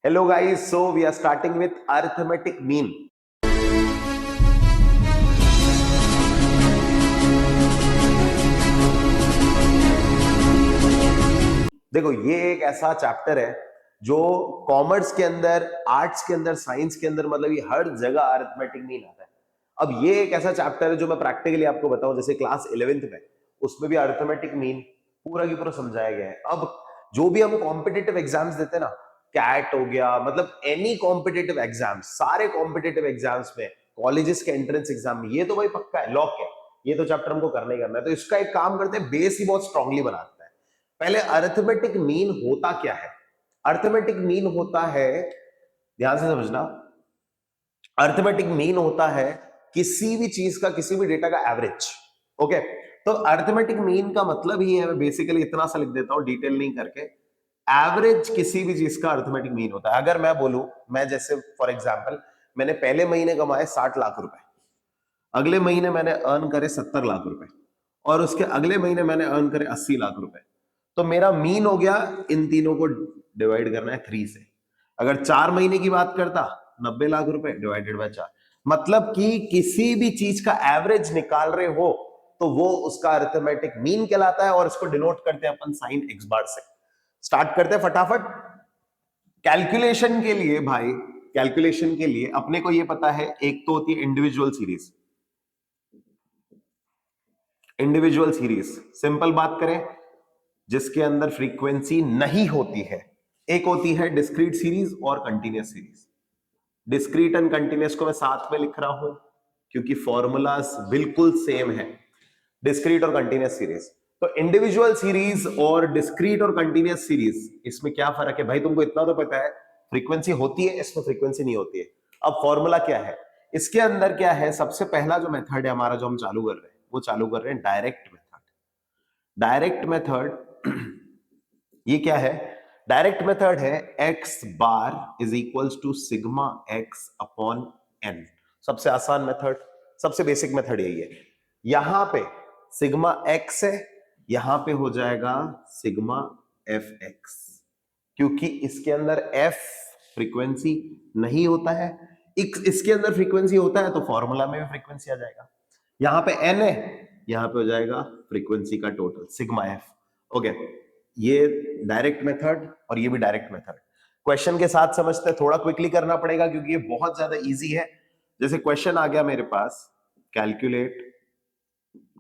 Hello guys, so we are starting with arithmetic mean. देखो ये एक ऐसा चैप्टर है जो कॉमर्स के अंदर, आर्ट्स के अंदर, साइंस के अंदर, मतलब ये हर जगह अरिथमेटिक मीन आता है। अब ये एक ऐसा चैप्टर है जो मैं प्रैक्टिकली आपको बताऊं, जैसे क्लास 11th में उसमें भी अरिथमेटिक मीन पूरा की पूरा समझाया गया है। अब जो भी हम कॉम्पिटिटिव एग्जाम्स देते हैं ना, कैट हो गया, मतलब एनी कॉम्पिटिटिव एग्जाम, सारे कॉम्पिटिटिव एग्जाम्स में, कॉलेजेस के एंट्रेंस एग्जाम में, ये तो भाई पक्का है, लॉक है, ये तो चैप्टर हमको करना ही करना है। तो इसका एक काम करते हैं, बेस ही बहुत स्ट्रांगली बनाते हैं। पहले अरिथमेटिक मीन होता क्या है? अरिथमेटिक मीन होता है, ध्यान से समझना, अरिथमेटिक मीन होता है किसी भी चीज का, किसी भी डेटा का एवरेज। ओके, तो अरिथमेटिक मीन का मतलब ही है, मैं बेसिकली इतना सा लिख देता हूं डिटेल नहीं करके, एवरेज किसी भी चीज का अरिथमेटिक मीन होता है। अगर मैं बोलूं, मैं जैसे फॉर एग्जांपल मैंने पहले महीने कमाए 60 लाख रुपए, अगले महीने मैंने अर्न करे 70 लाख रुपए, और उसके अगले महीने मैंने अर्न करे 80 लाख रुपए, तो मेरा मीन हो गया, इन तीनों को डिवाइड करना है 3 से। अगर 4 महीने की बात करता, 90 लाख रुपए डिवाइडेड बाय 4, मतलब कि किसी भी चीज का एवरेज निकाल रहे हो तो वो उसका अरिथमेटिक मीन कहलाता है, और इसको डिनोट करते हैं अपन साइन एक्स बार से। स्टार्ट करते हैं फटाफट। कैलकुलेशन के लिए भाई, कैलकुलेशन के लिए अपने को ये पता है, एक तो होती है individual series. Individual series simple बात करें, जिसके अंदर फ्रीक्वेंसी नहीं होती है। एक होती है डिस्क्रीट सीरीज और continuous series. Discrete and continuous को मैं साथ में लिख रहा हूं क्योंकि फॉर्मूलाज बिल्कुल सेम है, डिस्क्रीट और कंटीन्यूअस सीरीज। तो इंडिविजुअल सीरीज और डिस्क्रीट और कंटीन्यूअस सीरीज, इसमें क्या फर्क है भाई? तुमको इतना तो पता है, फ्रीक्वेंसी होती है, इसमें फ्रीक्वेंसी नहीं होती है। अब फॉर्मूला क्या है इसके अंदर? क्या है, सबसे पहला जो मेथड है हमारा, जो हम चालू कर रहे हैं, वो चालू कर रहे हैं डायरेक्ट मेथड। डायरेक्ट मेथड ये क्या है? डायरेक्ट मेथड है x bar is equals to sigma x upon n. सबसे आसान मेथड, सबसे बेसिक मेथड यही है। यहां पे सिग्मा एक्स है, यहां पे हो जाएगा सिग्मा एफ एक्स, क्योंकि इसके अंदर एफ फ्रीक्वेंसी नहीं होता है, इसके अंदर फ्रीक्वेंसी होता है, तो फॉर्मूला में भी फ्रीक्वेंसी आ जाएगा। यहां पे एन है, यहां पे हो जाएगा फ्रीक्वेंसी का टोटल सिग्मा एफ। ओके, ये डायरेक्ट मेथड और ये भी डायरेक्ट मेथड। क्वेश्चन के साथ समझते हैं, थोड़ा क्विकली करना पड़ेगा क्योंकि ये बहुत ज्यादा इजी है। जैसे क्वेश्चन आ गया मेरे पास, कैलकुलेट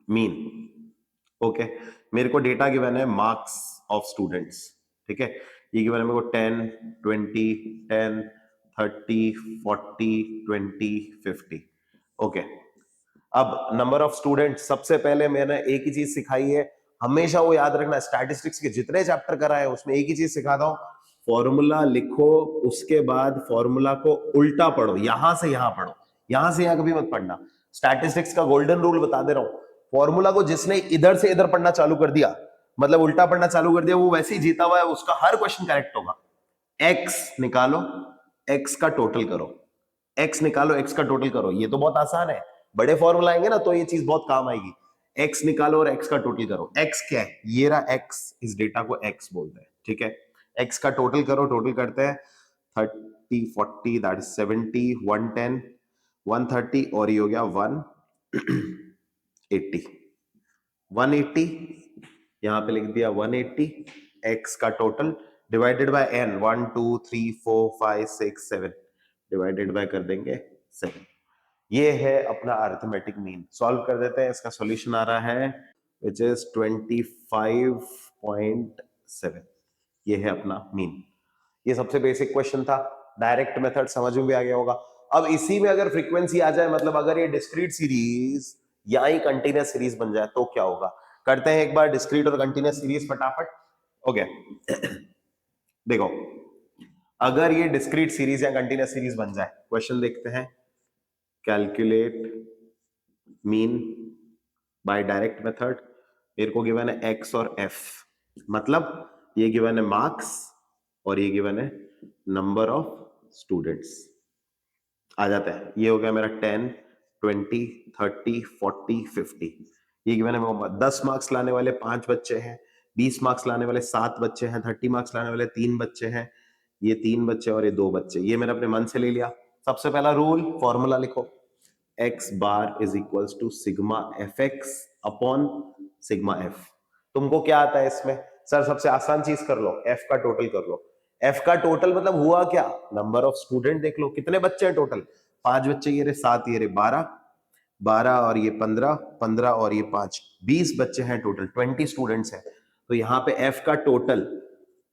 मीन। ओके, मेरे को डेटा गिवन है मार्क्स ऑफ स्टूडेंट्स, ठीक है, ये गिवन है मेरे को 10, 20, 10, 30, 40, 20, 50। ओके, अब नंबर ऑफ स्टूडेंट्स, सबसे पहले मैंने एक ही चीज सिखाई है, हमेशा वो याद रखना, स्टैटिस्टिक्स के जितने चैप्टर कराए उसमें एक ही चीज सिखाता हूं, फॉर्मूला लिखो, उसके बाद फॉर्मूला को उल्टा पढ़ो, यहां से यहां पढ़ो, यहां से यहां कभी मत पढ़ना। स्टैटिस्टिक्स का गोल्डन रूल बता दे रहा हूं, फॉर्मूला को जिसने इधर से इधर पढ़ना चालू कर दिया, मतलब उल्टा पढ़ना चालू कर दिया, वो वैसे ही जीता हुआ है, उसका हर क्वेश्चन करेक्ट होगा। एक्स निकालो, एक्स का टोटल करो, एक्स निकालो, एक्स का टोटल करो, ये तो बहुत आसान है। बड़े फॉर्मूला आएंगे ना तो ये चीज बहुत काम आएगी। एक्स निकालो और एक्स का टोटल करो। एक्स क्या है? ये रहा एक्स, इस डेटा को एक्स बोलते हैं, ठीक है। एक्स का टोटल करो, टोटल करते हैं 30, 40, दैट इज 70, 110, 130, और ये हो गया 180, 180, यहां पे लिख दिया 180। एक्स का total divided by n, 1 2 3 4 5 6 7, divided by कर देंगे 7। ये है अपना अरिथमेटिक मीन। सॉल्व कर देते हैं, इसका सॉल्यूशन आ रहा है विच इज 25.7। ये है अपना मीन। ये सबसे बेसिक क्वेश्चन था, डायरेक्ट मेथड समझ में भी आ गया होगा। अब इसी में अगर फ्रीक्वेंसी आ जाए, मतलब अगर ये डिस्क्रीट सीरीज या ही कंटीन्यूअस सीरीज बन जाए तो क्या होगा? करते हैं एक बार डिस्क्रीट और कंटीन्यूअस सीरीज फटाफट। ओके देखो, अगर ये डिस्क्रीट सीरीज या कंटीन्यूअस सीरीज बन जाए, क्वेश्चन देखते हैं। Calculate mean by direct method. मेरे को गिवन है एक्स और एफ, मतलब ये गिवन है मार्क्स और ये गिवन है नंबर ऑफ स्टूडेंट्स। आ जाता है, ये हो गया मेरा 10, 20, 30, 40, 50। ये गिवन है, 10 मार्क्स लाने वाले 5 बच्चे हैं, 20 मार्क्स लाने वाले 7 बच्चे हैं, 30 मार्क्स लाने वाले 3 बच्चे हैं, ये 3 बच्चे और ये 2 बच्चे, ये मैंने अपने मन से ले लिया। सबसे पहला रूल, फॉर्मूला लिखो, x bar is equals to sigma f x upon sigma f. तुमको क्या आता है इसमें? सर सबसे आसान चीज कर लो, f का टोटल कर लो। f का टोटल मतलब हुआ क्या? नंबर ऑफ स्टूडेंट देख लो, कितने बच्चे हैं टोटल? 5 बच्चे, ये रहे 7, ये रहे 12, 12 और ये 15, 15 और ये 5, 20 बच्चे हैं टोटल, 20 स्टूडेंट्स हैं। तो यहाँ पे f का टोटल,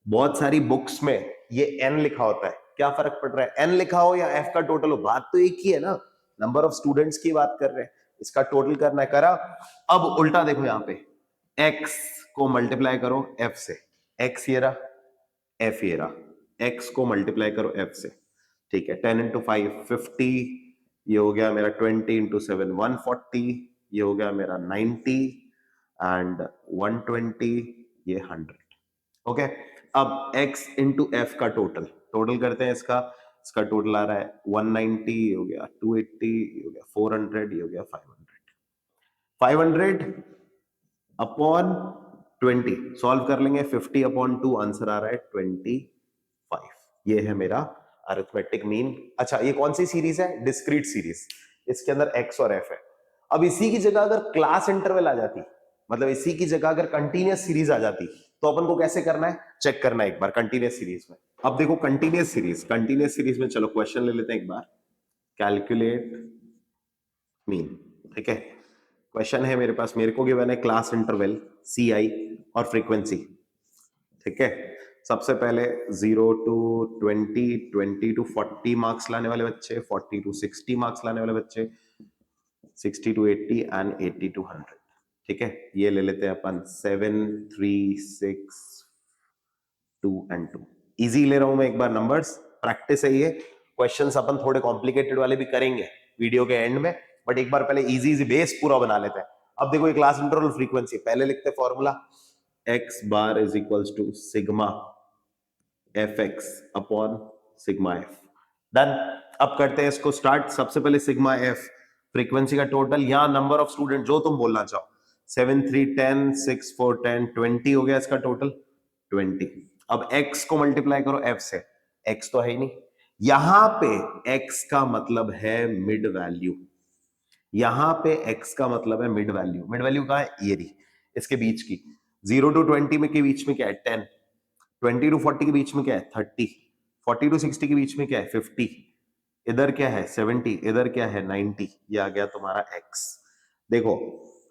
बहुत सारी बुक्स में ये n लिखा होता है, क्या फर्क पड़ रहा है n लिखा हो या f का टोटल हो, बात तो एक ही है ना, नंबर ऑफ स्टूडेंट्स की बात कर रहे हैं, इसका टोटल करना है, करा। अब उल्टा देखो, यहाँ पे x को मल्टीप्लाई करो f से, x ये रहा, f ये रहा, x को मल्टीप्लाई करो f से, ठीक है। 10 इंटू 5 50, ये हो गया मेरा 20 इंटू 7 140, ये हो गया मेरा 90 एंड 120, ये 100। ओके, अब x इंटू एफ का टोटल, टोटल करते हैं इसका, इसका टोटल आ रहा है 190, ये हो गया 280, ये हो गया 400, ये हो गया 500 अपॉन 20, सॉल्व कर लेंगे, 50 अपॉन 2, आंसर आ रहा है 25। ये है मेरा अरिथमेटिक मीन। अच्छा, ये कौन सी सीरीज है? डिस्क्रीट सीरीज, इसके अंदर x और f है। अब इसी की जगह अगर क्लास इंटरवल आ जाती, मतलब इसी की जगह अगर कंटीन्यूअस सीरीज आ जाती, तो अपन को कैसे करना है, चेक करना है एक बार कंटीन्यूअस सीरीज में। अब देखो कंटीन्यूअस सीरीज में चलो क्वेश्चन ले लेते हैं एक बार, कैलकुलेट मीन, ठीक है। क्वेश्चन है मेरे पास, मेरे को गिवन है क्लास इंटरवल सी आई और फ्रीक्वेंसी, ठीक है। सबसे पहले 0 to 20, 20 to 40 मार्क्स लाने वाले बच्चे, 40 to 60 मार्क्स लाने वाले बच्चे, 60 to 80 एंड 80 to 100, ठीक है। ये ले लेते हैं अपन 7, 3, 6, 2 and 2। इजी ले रहा हूं मैं एक बार नंबर्स, प्रैक्टिस है ये। क्वेश्चंस अपन थोड़े कॉम्प्लिकेटेड वाले भी करेंगे वीडियो के एंड में, बट एक बार पहले इजी इजी बेस पूरा बना लेते हैं। अब देखो ये क्लास इंटरवल फ्रीक्वेंसी, पहले लिखते हैं formula, x bar is equals to sigma f x upon sigma f. Done. अब करते हैं इसको स्टार्ट। सबसे पहले सिग्मा एफ, फ्रीक्वेंसी का टोटल, यहां नंबर ऑफ स्टूडेंट जो तुम बोलना चाहो, 7, 3, 10, 6, 4, 10, 20 हो गया इसका टोटल 20। अब x को मल्टीप्लाई करो f से, x तो है ही नहीं, यहां पे x का मतलब है मिड वैल्यू, यहां पे x का मतलब है मिड वैल्यू। मिड वैल्यू कहां है? ये रही, इसके बीच की, 0 to 20 में के बीच में क्या है 10, 20 to 40 के बीच में क्या है 30, 40 to 60 के बीच में क्या है 50, इधर क्या है 70, इधर क्या है 90, ये आ गया तुम्हारा x। देखो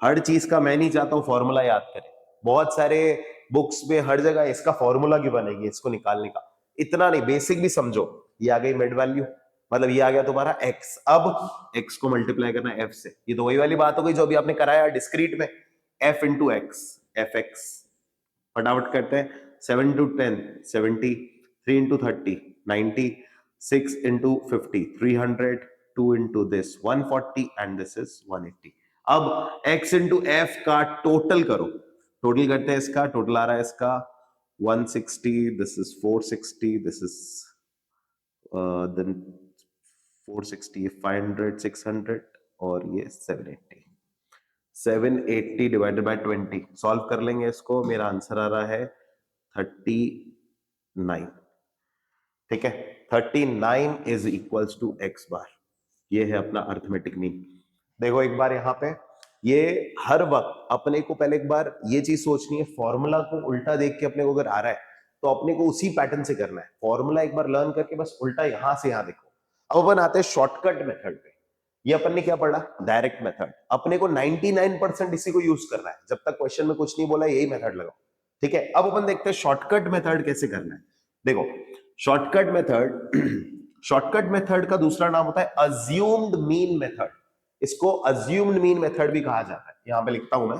हर चीज का मैं नहीं चाहता हूं फॉर्मूला याद करें, बहुत सारे बुक्स में हर जगह इसका फॉर्मूला की बनेगी इसको निकालने का, इतना नहीं, बेसिक भी समझो। ये आ गई मिड वैल्यू, मतलब ये आ गया तुम्हारा x। अब x को मल्टीप्लाई करना है f से, ये तो वही वाली बात हो गई जो अभी आपने कराया डिस्क्रीट में, f into x, F x. फटाफट करते हैं, 7 to 10 70, 3 into 30 90, 6 into 50 300, 2 into this 140 and this is 180। अब x into f का टोटल करो, टोटल करते हैं, इसका टोटल आ रहा है इसका 160, this is 460, this is then 460, 500, 600 और ये 780। 780 डिवाइडेड बाय 20, सॉल्व कर लेंगे इसको, मेरा आंसर आ रहा है 39, ठीक है। 39 इज इक्वल्स टू x बार, ये है अपना अर्थमेटिक मीन। देखो एक बार यहाँ पे, ये हर वक्त अपने को पहले एक बार ये चीज सोचनी है, फॉर्मूला को उल्टा देख के अपने को अगर आ रहा है तो अपने को उसी पैटर्न से करना है, फॉर्मूला एक बार लर्न करके बस उल्टा यहां से यहां देखो। अब अपन आते हैं शॉर्टकट मेथड पे। ये अपन ने क्या पढ़ा? Direct method. अपने को 99% इसी को यूज करना है, जब तक क्वेश्चन में कुछ नहीं बोला यही मेथड लगाओ, ठीक है। अब अपन देखते हैं शॉर्टकट मेथड कैसे करना है। देखो शॉर्टकट मेथड का दूसरा नाम होता है अज्यूम्ड मीन मेथड, इसको अज्यूम्ड मीन मेथड भी कहा जाता है। यहां पे लिखता हूं मैं,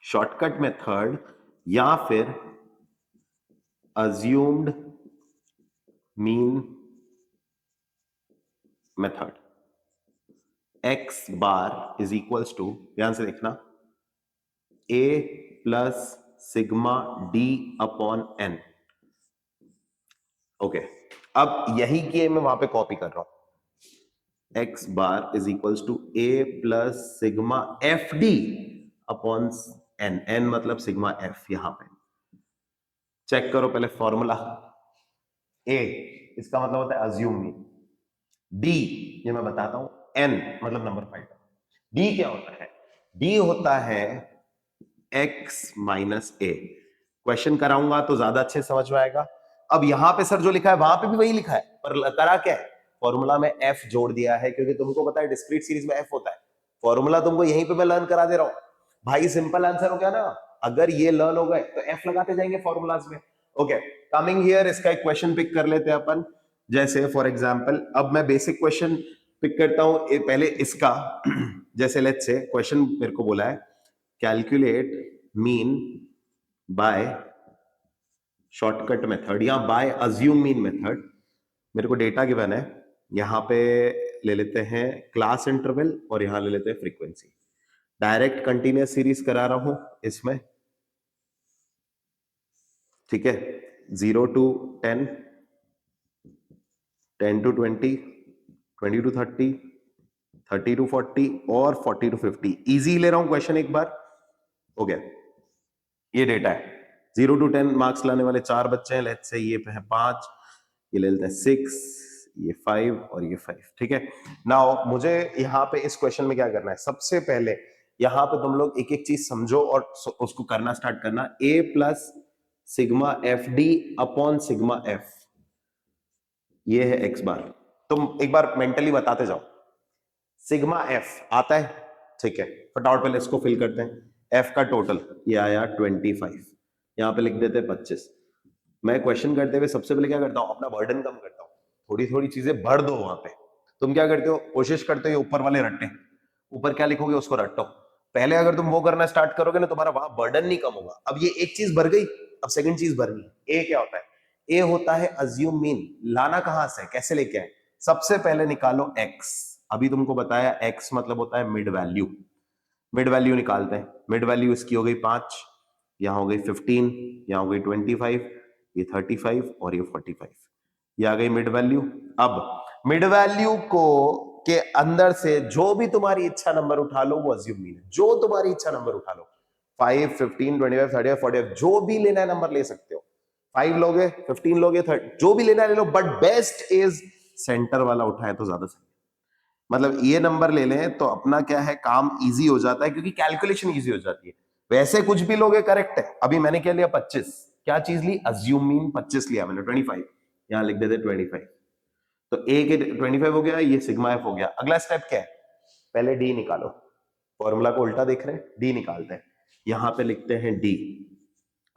शॉर्टकट मेथड या फिर assumed mean method. x bar is equals to, ध्यान से देखना, a plus sigma d upon n। Okay, अब यही की मैं वहां पे कॉपी कर रहा हूं, x bar is equals to a plus sigma f d upon n, n मतलब सिग्मा एफ। यहां पे चेक करो पहले फॉर्मूला। ए इसका मतलब होता है अज्यूम मीन, डी ये मैं बताता हूं, एन मतलब नंबर फाइंड। डी क्या होता है? डी होता है एक्स माइनस ए। क्वेश्चन कराऊंगा तो ज्यादा अच्छे समझ में आएगा। अब यहां पे सर जो लिखा है वहां पे भी वही लिखा है, पर करा क्या है? फॉर्मूला में एफ जोड़ दिया है, क्योंकि तुमको पता है डिस्क्रीट सीरीज में एफ होता है। फॉर्मूला तुमको यहीं पे मैं लर्न करा दे रहा हूं भाई, सिंपल आंसर हो गया ना। अगर ये लर्न हो गए तो एफ लगाते जाएंगे फॉर्मूलाज में। ओके, कमिंग हियर इसका एक क्वेश्चन पिक कर लेते हैं अपन। जैसे फॉर एग्जांपल अब मैं बेसिक क्वेश्चन पिक करता हूं पहले इसका। जैसे लेट्स से क्वेश्चन मेरे को बोला है calculate mean by shortcut method या बाय अज्यूम मीन मेथड। मेरे को डेटा गिवन है, यहां पे ले लेते हैं क्लास इंटरवल और यहां ले लेते हैं फ्रीक्वेंसी। डायरेक्ट कंटिन्यूअस सीरीज करा रहा हूं इसमें, ठीक है। 0 to 10, 10 to 20, 20 to 30, 30 to 40 और 40 to 50। इजी ले रहा हूं क्वेश्चन एक बार, हो गया। ये डेटा है, 0 to 10 मार्क्स लाने वाले 4 बच्चे हैं, लेट्स से ये पे है 5, ये ले लेते हैं 6, ये 5 और ये 5, ठीक है। नाउ मुझे यहाँ पे इस क्वेश्चन में क्या करना है? सबसे पहले यहाँ पे तुम लोग एक एक चीज समझो और उसको करना स्टार्ट करना। a plus sigma f d upon sigma F, ये है एक्स बार। तुम एक बार मेंटली बताते जाओ। सिग्मा एफ आता है, ठीक है, फटाफट पहले इसको फिल करते हैं। एफ का टोटल ये आया 25, यहां पे लिख देते हैं 25। मैं क्वेश्चन करते हुए सबसे पहले क्या करता हूं? अपना बर्डन कम करता हूं, थोड़ी थोड़ी चीजें भर दो वहां पे। तुम क्या करते हो? कोशिश करते हो ऊपर वाले रट्टे, ऊपर क्या लिखोगे उसको रटो। पहले अगर तुम वो करना स्टार्ट करोगे ना, तुम्हारा वहां बर्डन नहीं कम होगा। अब ये एक चीज भर गई, अब सेकंड चीज भरनी है। ए क्या होता है? ए होता है अज्यूम मीन। लाना कहां से, कैसे लेके आए? सबसे पहले निकालो एक्स। अभी तुमको बताया एक्स मतलब होता है मिड वैल्यू। मिड वैल्यू निकालते हैं। मिड वैल्यू इसकी हो गई 5, यहां हो गई 15, यहां हो गई 25, ये 35 और ये 45, ये आ गई मिड वैल्यू। अब मिड वैल्यू को के अंदर से जो भी तुम्हारी इच्छा नंबर उठा लो वो अज्यूम मीन है। जो तुम्हारी इच्छा नंबर उठा लो, 5, 15, 25, 30, 45, जो भी लेना है नंबर ले सकते हो। 5 लोगे, 15 लोगे, 30, जो भी लेना है ले लो, बट बेस्ट इज सेंटर वाला उठाए तो ज्यादा सही। मतलब ये नंबर ले लें तो अपना क्या है, काम इजी हो जाता है, क्योंकि कैलकुलेशन इजी हो जाती है। वैसे कुछ भी लोगे करेक्ट है। अभी मैंने क्या लिया? 25। क्या चीज ली? अज्यूम मीन 25 लिया मैंने। 25 यहां लिख देते 25। तो ए के 25 हो गया, ये सिग्मा एफ हो गया। अगला स्टेप क्या है? पहले डी निकालो। फॉर्मूला को उल्टा देख रहे हैं, डी निकालते हैं। यहां पे लिखते हैं डी।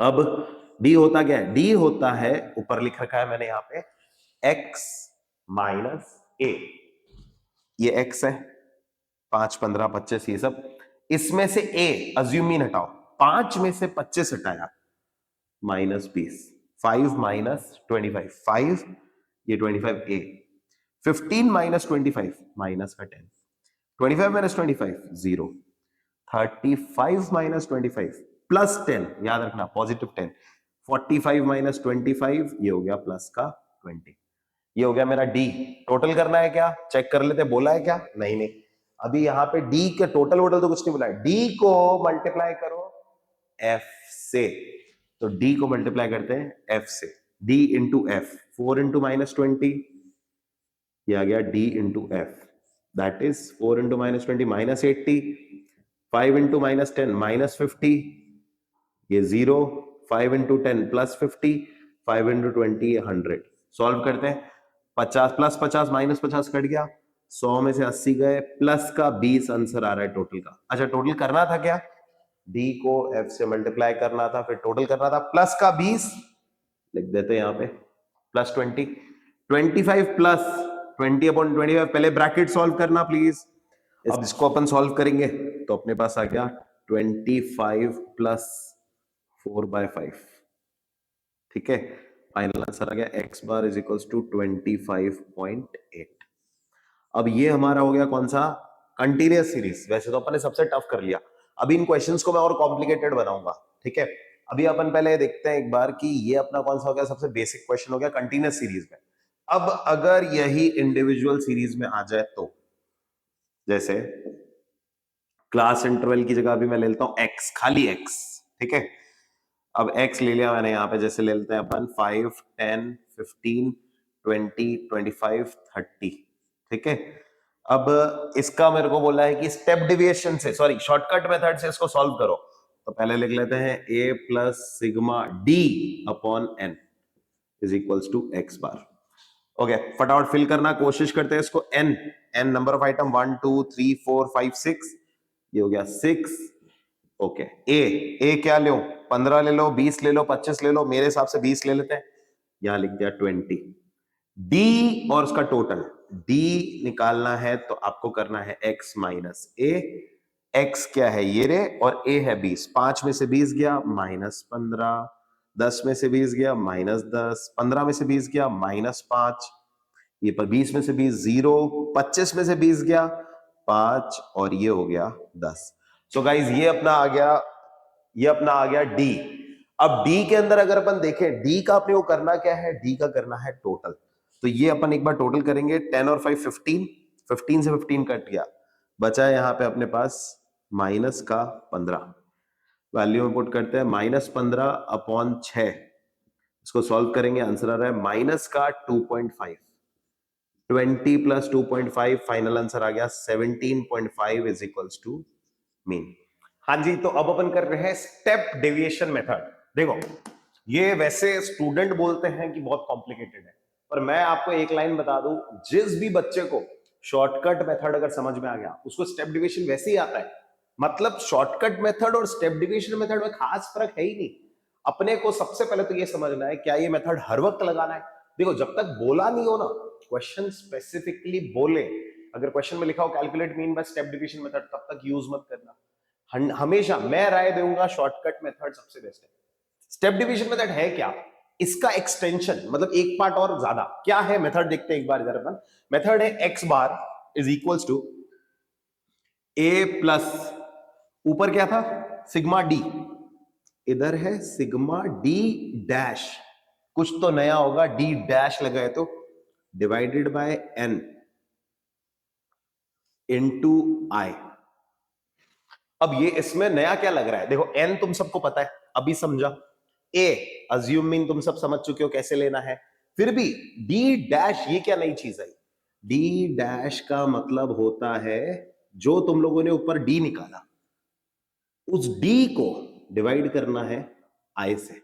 अब डी होता क्या है? डी होता है, ऊपर लिख रखा है मैंने यहां पे, एक्स माइनस ए। ये एक्स है, 5, 15, 25 ये सब। इसमें से ए अज्यूम मीन हटाओ, 5 में से 25 हटाया, माइनस 20। 5 माइनस 25, 5, ये 25 ए। 15 माइनस 25 माइनस का 10, 25 माइनस 25 0। 35 माइनस 25 प्लस 10, याद रखना पॉजिटिव 10। 45 माइनस 25, ये हो गया प्लस का 20। ये हो गया मेरा डी। टोटल करना है क्या? चेक कर लेते, बोला है क्या? नहीं नहीं, अभी यहां पे डी के टोटल वोटल तो कुछ नहीं बोला है। डी को मल्टीप्लाई करो एफ से, तो डी को मल्टीप्लाई करते हैं एफ से। D into F, 4 into minus 20, ये आ गया D into F, that is 4 into minus 20 minus 80, 5 into minus 10 minus 50, ये 0, 5 इंटू 10 प्लस 50, 5 इंटू 20 100। सॉल्व करते हैं। 50 प्लस 50 माइनस 50 कट गया, 100 में से 80 गए, प्लस का 20 आंसर आ रहा है टोटल का। अच्छा, टोटल करना था क्या? डी को एफ से मल्टीप्लाई करना था, फिर टोटल करना था, प्लस का 20 लिख देते हैं यहां पे, प्लस 20, 25 प्लस 20 अपॉन 25। पहले ब्रैकेट सॉल्व करना प्लीज। अब इसको अपन सॉल्व करेंगे तो अपने पास आ गया 25 प्लस 4/5, ठीक है। फाइनल आंसर आ गया x bar is equals to 25.8। अब ये हमारा हो गया कौन सा? Continuous series. वैसे तो अपन ने सबसे टफ कर लिया, अभी इन क्वेश्चंस को मैं और कॉम्प्लिकेटेड बनाऊंगा, ठीक है। अभी अपन पहले देखते हैं एक बार कि ये अपना कौन सा हो गया, सबसे बेसिक क्वेश्चन हो गया कंटिन्यूअस सीरीज में। अब अगर यही इंडिविजुअल सीरीज में आ जाए तो, जैसे क्लास इंटरवल की जगह भी मैं ले लेता हूं x, खाली x, ठीक है। अब x ले लिया मैंने यहां पे, जैसे ले लेते हैं अपन 5, 10, 15, 20, 25, 30, ठीक है। अब इसका मेरे को बोला है कि स्टेप डिविएशन से, सॉरी शॉर्टकट मेथड से इसको सॉल्व करो। तो पहले लिख लेते हैं a plus sigma d upon n is equals to x bar. Okay, फटाफट फिल करना कोशिश करते हैं इसको। n नंबर ऑफ आइटम 1 2 3 4 5 6, ये हो गया 6। ओके, ए क्या लो, 15 ले लो, 20 ले लो, 25 ले लो, मेरे हिसाब से 20 ले लेते हैं, यहां लिख दिया 20। डी और उसका टोटल, डी निकालना है तो आपको करना है x माइनस ए। x क्या है ये रे, और a है 20। 5 में से 20 गया -15, 10 में से 20 गया -10, 15 में से 20 गया -5, ये पर 20 में से 20 0, 25 में से 20 गया 5, और ये हो गया 10। सो गाइज ये अपना आ गया डी। अब डी के अंदर अगर अपन देखें, डी का अपने को करना क्या है, डी का करना है टोटल। तो ये अपन एक बार टोटल करेंगे, 10 और 5 15, 15 से 15 कट गया, बचा है यहां पे अपने पास माइनस का 15। वैल्यू में पुट करते हैं -15 अपॉन 6, इसको सॉल्व करेंगे, आंसर आ रहा है माइनस का 2.5। 20 प्लस 2.5, फाइनल आंसर आ गया 17.5 इज इक्वल्स टू मीन। हाँ जी, तो अब अपन कर रहे हैं स्टेप डेविएशन मेथड। देखो ये वैसे स्टूडेंट बोलते हैं कि बहुत कॉम्प्लिकेटेड है, पर मैं आपको एक लाइन बता दूं, जिस भी बच्चे को शॉर्टकट मेथड अगर समझ में आ गया, उसको स्टेप डेविएशन वैसे ही आता है। मतलब शॉर्टकट मेथड और स्टेप डेविएशन मेथड में खास फर्क है ही नहीं। अपने को सबसे पहले तो ये समझना है क्या ये मेथड हर वक्त लगाना है। देखो जब तक बोला नहीं हो ना, क्वेश्चन स्पेसिफिकली बोले, अगर क्वेश्चन में लिखा हो calculate mean by step division method, तब तक यूज मत करना। हमेशा मैं राय दूंगा शॉर्टकट मेथड सबसे बेस्ट है। स्टेप डिवीजन मेथड है क्या, इसका एक्सटेंशन, मतलब एक पार्ट और ज्यादा क्या है मेथड, देखते हैं एक बार इधर अपन। मेथड है x bar is equals to a plus, ऊपर क्या था सिग्मा d, इधर है सिग्मा d डैश, कुछ तो नया होगा, d डैश लगाए तो divided by n into i। अब ये इसमें नया क्या लग रहा है, देखो n तुम सबको पता है, अभी समझा। a अज्यूम मीन तुम सब समझ चुके हो कैसे लेना है, फिर भी d डैश ये क्या नई चीज है। d डैश का मतलब होता है जो तुम लोगों ने ऊपर d निकाला, उस d को डिवाइड करना है i से,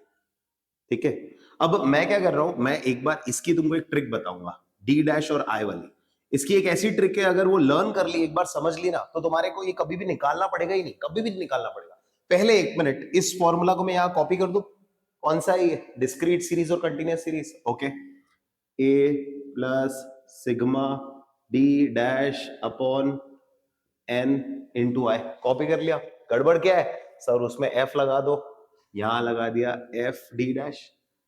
ठीक है। अब मैं क्या कर रहा हूं, मैं एक बार इसकी तुमको एक ट्रिक बताऊंगा, d डैश और i वाली। इसकी एक ऐसी ट्रिक है, अगर वो लर्न कर ली, एक बार समझ ली ना, तो तुम्हारे को ये कभी भी निकालना पड़ेगा ही नहीं, कभी भी निकालना पड़ेगा। पहले एक मिनट, इस फॉर्मूला को मैं यहां कॉपी कर दूं, कौन सा है, डिस्क्रीट सीरीज और continuous series. Okay, a plus sigma d dash upon n into I, copy कर लिया। गड़बड़ क्या है सर, उसमें f लगा दो, यहां लगा दिया f d डैश,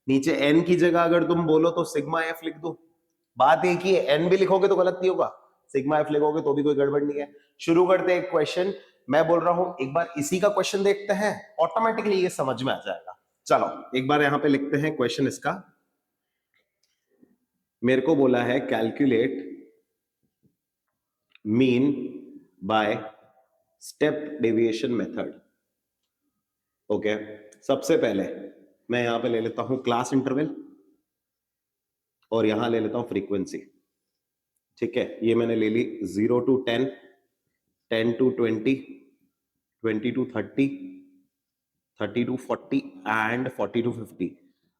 नीचे n की जगह अगर तुम बोलो तो सिग्मा f लिख दो। बात एक ही है, n भी लिखोगे तो गलत नहीं होगा, सिग्मा f लिखोगे तो भी कोई गड़बड़ नहीं है। शुरू करते हैं क्वेश्चन, मैं बोल रहा हूं एक बार इसी का क्वेश्चन देखते हैं, ऑटोमेटिकली ये समझ में आ जाएगा। चलो एक बार यहां पे लिखते हैं क्वेश्चन इसका। मेरे को बोला है calculate mean by step deviation method. Okay, सबसे पहले मैं यहां पे ले लेता हूं क्लास इंटरवल, और यहां ले लेता हूं फ्रीक्वेंसी, ठीक है। ये मैंने ले ली 0 to 10, 10 to 20, 20 to 30, 30 to 40 and 40 to 50।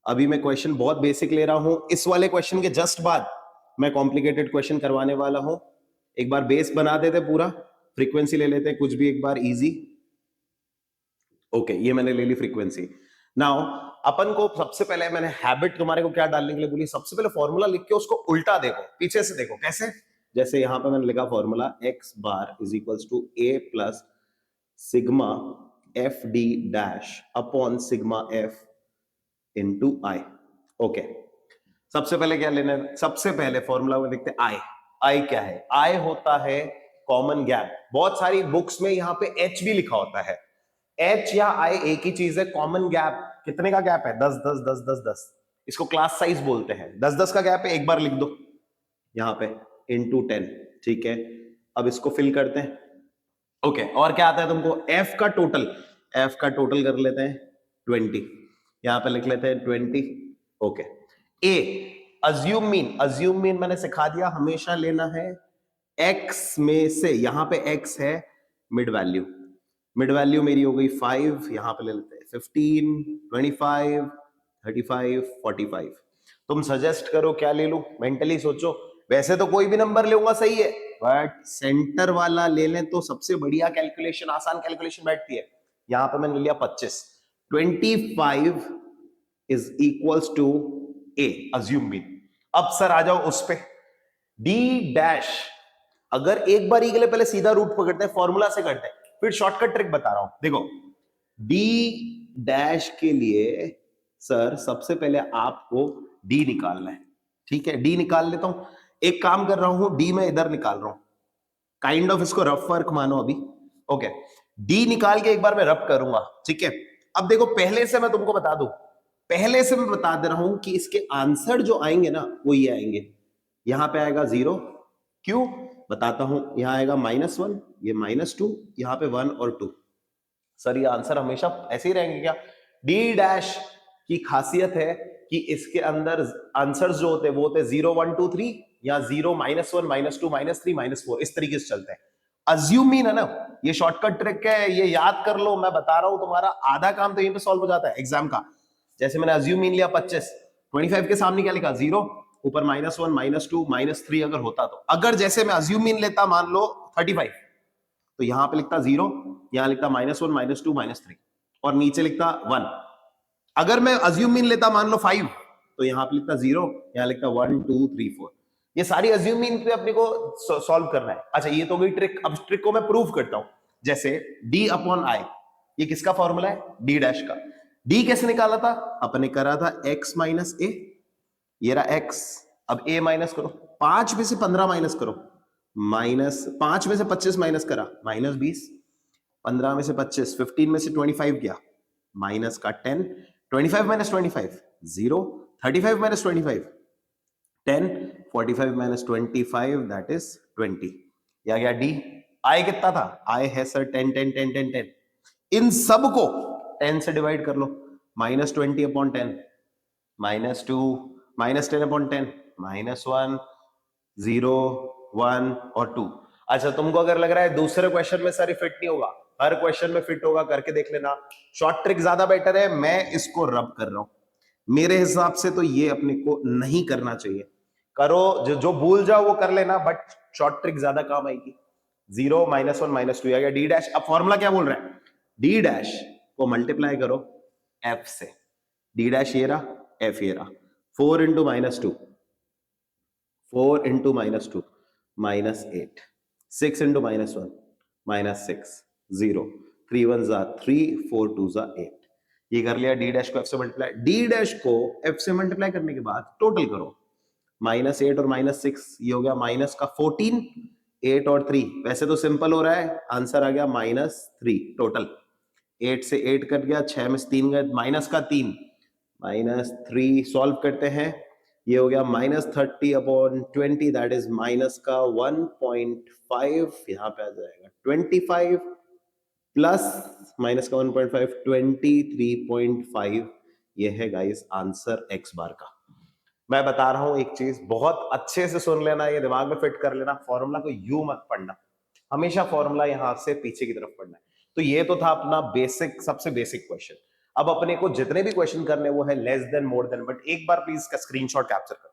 अभी मैं क्वेश्चन बहुत बेसिक ले रहा हूं, इस वाले क्वेश्चन के जस्ट बाद मैं कॉम्प्लिकेटेड क्वेश्चन करवाने वाला हूं। एक बार बेस बना देते पूरा, फ्रीक्वेंसी ले लेते हैं कुछ भी एक बार इजी। ओके, ये मैंने ले ली फ्रीक्वेंसी। नाउ अपन को सबसे पहले मैंने हैबिट तुम्हारे को क्या डालने के लिए बोली, सबसे पहले फॉर्मूला लिख के उसको उल्टा देखो, पीछे से देखो कैसे। जैसे यहां पे मैंने लिखा formula x bar is equals to a plus sigma f d dash upon sigma f into i. Okay, सबसे पहले क्या लेना है, सबसे पहले फॉर्मूला में देखते हैं आई क्या है। आई होता है कॉमन गैप, बहुत सारी बुक्स में यहां पे एच भी लिखा होता है, एच या आई एक ही चीज है। कॉमन गैप कितने का गैप है, 10 10 10 10 10, इसको क्लास साइज बोलते हैं। 10 10 का गैप है, एक बार लिख दो यहां पे इनटू 10, ठीक है। अब इसको फिल करते हैं, ओके और क्या आता है तुमको? एफ का टोटल, एफ का टोटल कर लेते हैं 20, यहां पे लिख लेते हैं 20। ओके ए अज्यूम मीन, अज्यूम मीन मैंने सिखा दिया, हमेशा लेना है एक्स में से, यहां पे एक्स है मिड वैल्यू, मिड वैल्यू मेरी हो गई 5, यहां पे ले लेते हैं 15, 25, 35, 45। तुम सजेस्ट करो क्या ले लूं, मेंटली सोचो। वैसे तो कोई भी नंबर लूंगा सही है, बट सेंटर वाला ले लें तो सबसे बढ़िया कैलकुलेशन, आसान कैलकुलेशन बैठती है। यहां पे मैंने लिया 25, 25 is equals to A assume mean. अब सर आ जाओ उस पे डी डैश, अगर एक बार के लिए पहले सीधा रूट पकड़ते हैं, फॉर्मूला से करते हैं, फिर शॉर्टकट ट्रिक बता रहा हूं। देखो डी डैश के लिए सर सबसे पहले आपको डी निकालना है, ठीक है? डी निकाल लेता हूं, एक काम कर रहा हूं, डी में इधर निकाल रहा हूं, काइंड ऑफ इसको रफ वर्क मानो अभी। ओके डी निकाल के एक बार मैं रफ करूंगा, ठीक है? अब देखो पहले से मैं तुमको बता दूं, पहले से मैं बता दे रहा हूं कि इसके आंसर जो आएंगे ना वो ये आएंगे। यहां पे आएगा 0, क्यों बताता हूं, यहां आएगा -1, ये -2, यहां पे 1 और 2। सर ये आंसर हमेशा ऐसे ही रहेंगे क्या? डी डैश की खासियत है कि इसके अंदर आंसर्स जो होते हैं वो होते हैं 0, 1, 2, 3 या 0, -1, -2, -3, -4, इस तरीके से चलते हैं। अज्यूम मीन है ना, ये शॉर्टकट ट्रिक है, ये याद कर लो, मैं बता रहा हूं, तुम्हारा आधा काम तो यहीं पे सॉल्व हो जाता है एग्जाम का। जैसे मैंने अज्यूम मीन लिया 25, 25 के सामने क्या लिखा? 0, ऊपर -1, -2, -3 अगर होता तो। अगर जैसे मैं अज्यूम मीन लेता मान लो 35, तो यहां पे लिखता 0, यहां लिखता -1, -2, -3 और नीचे लिखता 1। अगर मैं अज्यूम मीन लेता मान लो 5, तो यहां पे लिखता 0, यहां लिखता 1, 2, 3, 4। ये सारी अज्यूम मीन पे अपने को सॉल्व करना है। अच्छा ये तो गई ट्रिक, अब ट्रिक को मैं प्रूव करता हूं। जैसे d अपॉन i, ये किसका फॉर्मूला है? d डैश का। d कैसे निकाला था? अपने करा था x माइनस a, ये रहा x। अब a माइनस करो, 5 में से 15 माइनस करो, -5 में से 25 माइनस करा -20, 15 में से 25, 15 में से 25 गया माइनस का 10, 25 minus 25 0, 35 minus 25 10, 45 minus 25 that is 20। या गया डी। आई कितना था? आई है सर 10, 10, 10, 10, 10। इन सब को 10 से डिवाइड कर लो, -20 अपॉन 10, -2, -10 अपॉन 10, -1, 0, 1 और 2। अच्छा तुमको अगर लग रहा है दूसरे क्वेश्चन में सर फिट नहीं होगा, हर क्वेश्चन में फिट होगा, करके देख लेना। शॉर्ट ट्रिक ज्यादा बेटर है, मैं इसको रब कर रहा हूं। मेरे हिसाब से तो ये अपने को नहीं करना चाहिए, करो जो भूल जाओ वो कर लेना, बट शॉर्ट ट्रिक ज्यादा काम आएगी। 0, -1, -2 आ गया डी डैश। अब फॉर्मूला क्या बोल रहा है? डी डैश को मल्टीप्लाई करो एफ से, डी डैश ये रहा, एफ ये रहा, 4 इंटू -2, 4 इंटू -2 -8, 6 इंटू -1 -6, 0, 3 1 जा 3, 4 2 जा 8। ये कर लिया। डी डैश को एफ से मल्टीप्लाई, डी डैश को एफ से मल्टीप्लाई करने के बाद टोटल करो, -8 और -6, ये हो गया माइनस का 14, 8 और 3, वैसे तो सिंपल हो रहा है, आंसर आ गया -3 टोटल। 8 से 8 कट गया, 6 में से 3 गए, माइनस का 3, -3 सॉल्व करते हैं, ये हो गया -30 अपॉन 20 दैट इज माइनस का 1.5, यहां पे आ जाएगा 25 प्लस माइनस का 1.5, 23.5। ये है गाइस आंसर x बार का। मैं बता रहा हूं एक चीज, बहुत अच्छे से सुन लेना, ये दिमाग में फिट कर लेना, फॉर्मूला को यू मत पढ़ना, हमेशा फॉर्मूला यहां से पीछे की तरफ पढ़ना है। तो ये तो था अपना बेसिक, सबसे बेसिक क्वेश्चन। अब अपने को जितने भी क्वेश्चन करने वो है less than, more than, but एक बार प्लीज इसका स्क्रीनशॉट कैप्चर कर।